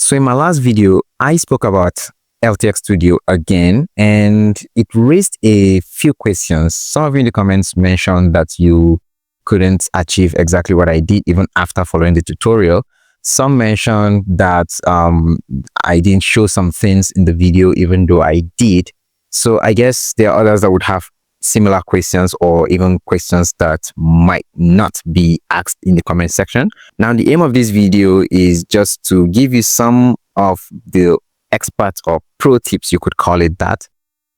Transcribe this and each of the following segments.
So in my last video, I spoke about LTX Studio again, and it raised a few questions. Some of you in the comments mentioned that you couldn't achieve exactly what I did even after following the tutorial. Some mentioned that I didn't show some things in the video even though I did. So I guess there are others that would have similar questions or even questions that might not be asked in the comment section. Now, the aim of this video is just to give you some of the expert or pro tips, you could call it that,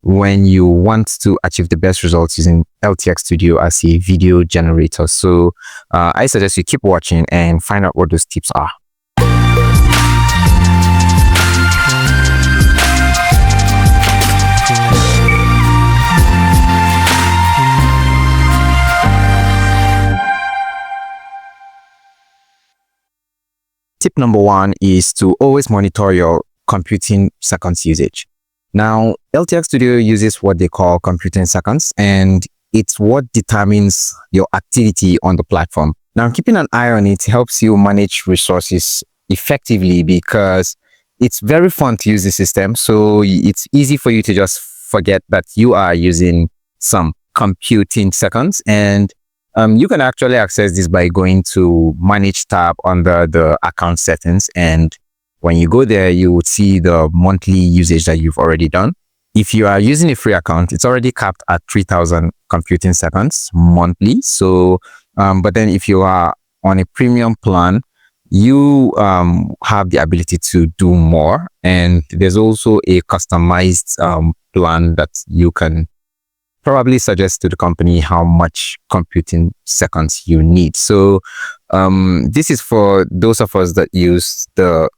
when you want to achieve the best results using LTX Studio as a video generator. So I suggest you keep watching and find out what those tips are. Tip number one is to always monitor your computing seconds usage. Now, LTX Studio uses what they call computing seconds, and it's what determines your activity on the platform. Now, keeping an eye on it helps you manage resources effectively because it's very fun to use the system. So it's easy for you to just forget that you are using some computing seconds, and you can actually access this by going to Manage tab under the account settings, and when you go there, you would see the monthly usage that you've already done. If you are using a free account, it's already capped at 3,000 computing seconds monthly. So, but then if you are on a premium plan, you have the ability to do more, and there's also a customized plan that you can probably suggest to the company how much computing seconds you need. So this is for those of us that use the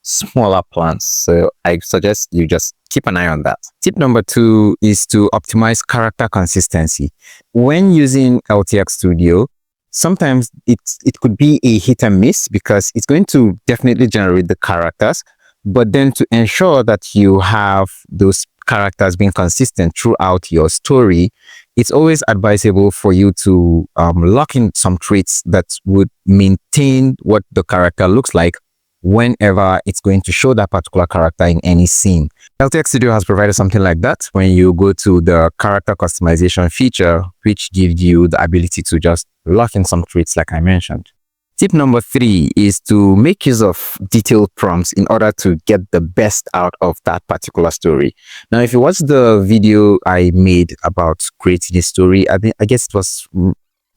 smaller plans. So I suggest you just keep an eye on that. Tip number two is to optimize character consistency. When using LTX Studio, sometimes it could be a hit and miss because it's going to definitely generate the characters, but then to ensure that you have those characters being consistent throughout your story, it's always advisable for you to lock in some traits that would maintain what the character looks like whenever it's going to show that particular character in any scene. LTX Studio has provided something like that when you go to the character customization feature, which gives you the ability to just lock in some traits like I mentioned. Tip number three is to make use of detailed prompts in order to get the best out of that particular story. Now, if you watch the video I made about creating a story, I guess it was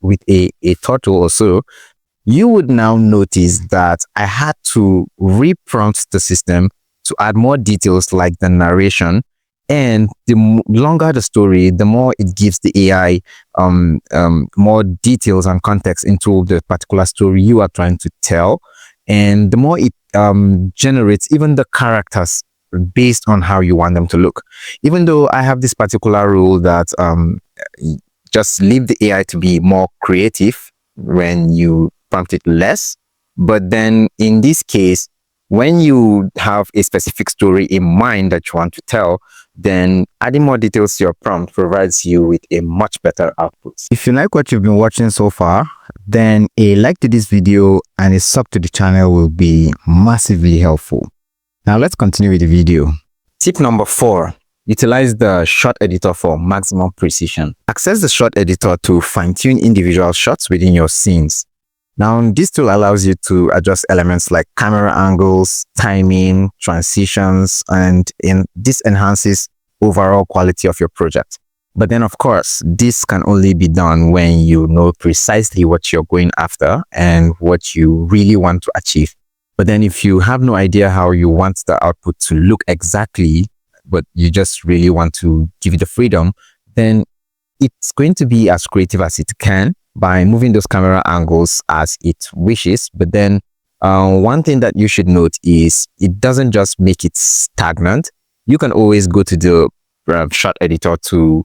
with a turtle or so, you would now notice that I had to re-prompt the system to add more details like the narration. And the longer the story, the more it gives the AI more details and context into the particular story you are trying to tell. And the more it generates even the characters based on how you want them to look. Even though I have this particular rule that just leave the AI to be more creative when you prompt it less. But then in this case, when you have a specific story in mind that you want to tell, then adding more details to your prompt provides you with a much better output. If you like what you've been watching so far, then a like to this video and a sub to the channel will be massively helpful. Now let's continue with the video. Tip number four, utilize the shot editor for maximum precision. Access the shot editor to fine-tune individual shots within your scenes. Now, this tool allows you to adjust elements like camera angles, timing, transitions, and this enhances overall quality of your project. But then, of course, this can only be done when you know precisely what you're going after and what you really want to achieve. But then if you have no idea how you want the output to look exactly, but you just really want to give it the freedom, then it's going to be as creative as it can by moving those camera angles as it wishes. But then one thing that you should note is it doesn't just make it stagnant. You can always go to the shot editor to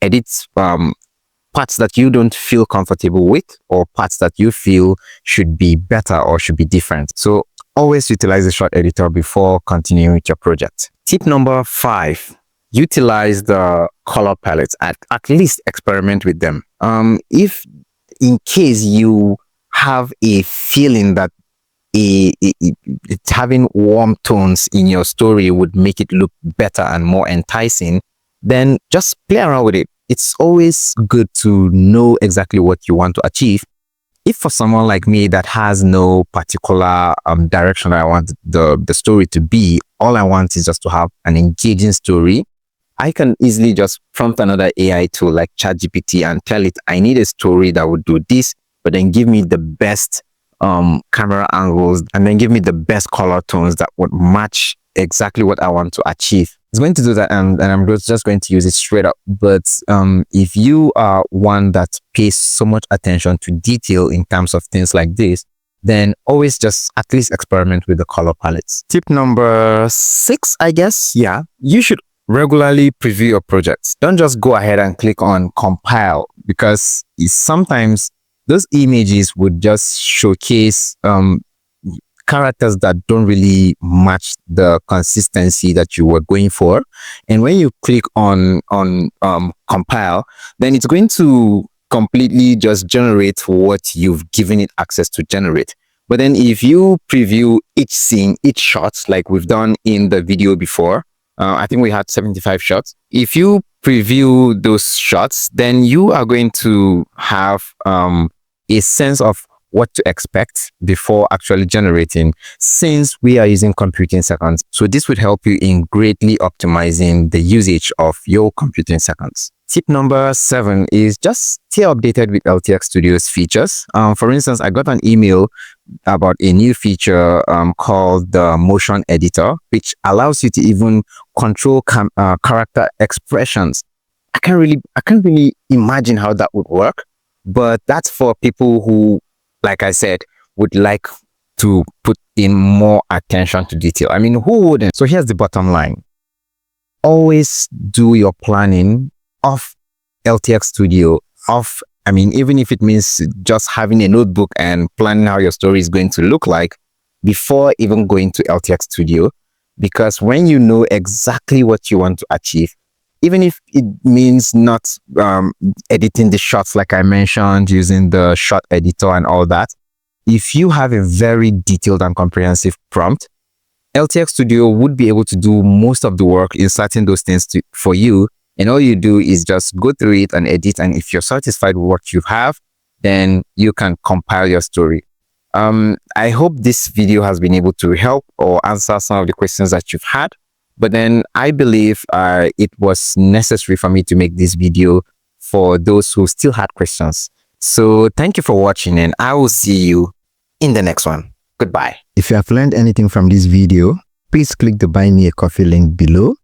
edit parts that you don't feel comfortable with or parts that you feel should be better or should be different. So always utilize the shot editor before continuing with your project. Tip number five, utilize the color palettes. At least experiment with them. If in case you have a feeling that having warm tones in your story would make it look better and more enticing, then just play around with it. It's always good to know exactly what you want to achieve. If for someone like me that has no particular direction I want the story to be, all I want is just to have an engaging story, I can easily just prompt another AI tool like ChatGPT and tell it, I need a story that would do this, but then give me the best camera angles and then give me the best color tones that would match exactly what I want to achieve. It's going to do that, and I'm just going to use it straight up. But if you are one that pays so much attention to detail in terms of things like this, then always just at least experiment with the color palettes. Tip number 6, I guess. Yeah, you should regularly preview your projects. Don't just go ahead and click on compile, because sometimes those images would just showcase characters that don't really match the consistency that you were going for. And when you click on compile, then it's going to completely just generate what you've given it access to generate. But then if you preview each scene, each shot, like we've done in the video before, I think we had 75 shots. If you preview those shots, then you are going to have a sense of what to expect before actually generating, since we are using computing seconds. So this would help you in greatly optimizing the usage of your computing seconds. Tip number 7 is just stay updated with LTX Studio's features. For instance, I got an email about a new feature called the motion editor, which allows you to even control character expressions. I can't really imagine how that would work, but that's for people who, like I said, would like to put in more attention to detail. I mean, who wouldn't? So here's the bottom line. Always do your planning off LTX Studio, even if it means just having a notebook and planning how your story is going to look like before even going to LTX Studio. Because when you know exactly what you want to achieve, even if it means not editing the shots like I mentioned, using the shot editor and all that, if you have a very detailed and comprehensive prompt, LTX Studio would be able to do most of the work inserting those things for you. And all you do is just go through it and edit. And if you're satisfied with what you have, then you can compile your story. I hope this video has been able to help or answer some of the questions that you've had. But then I believe it was necessary for me to make this video for those who still had questions. So thank you for watching, and I will see you in the next one. Goodbye. If you have learned anything from this video, please click the Buy Me a Coffee link below.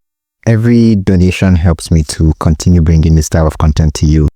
Every donation helps me to continue bringing this type of content to you.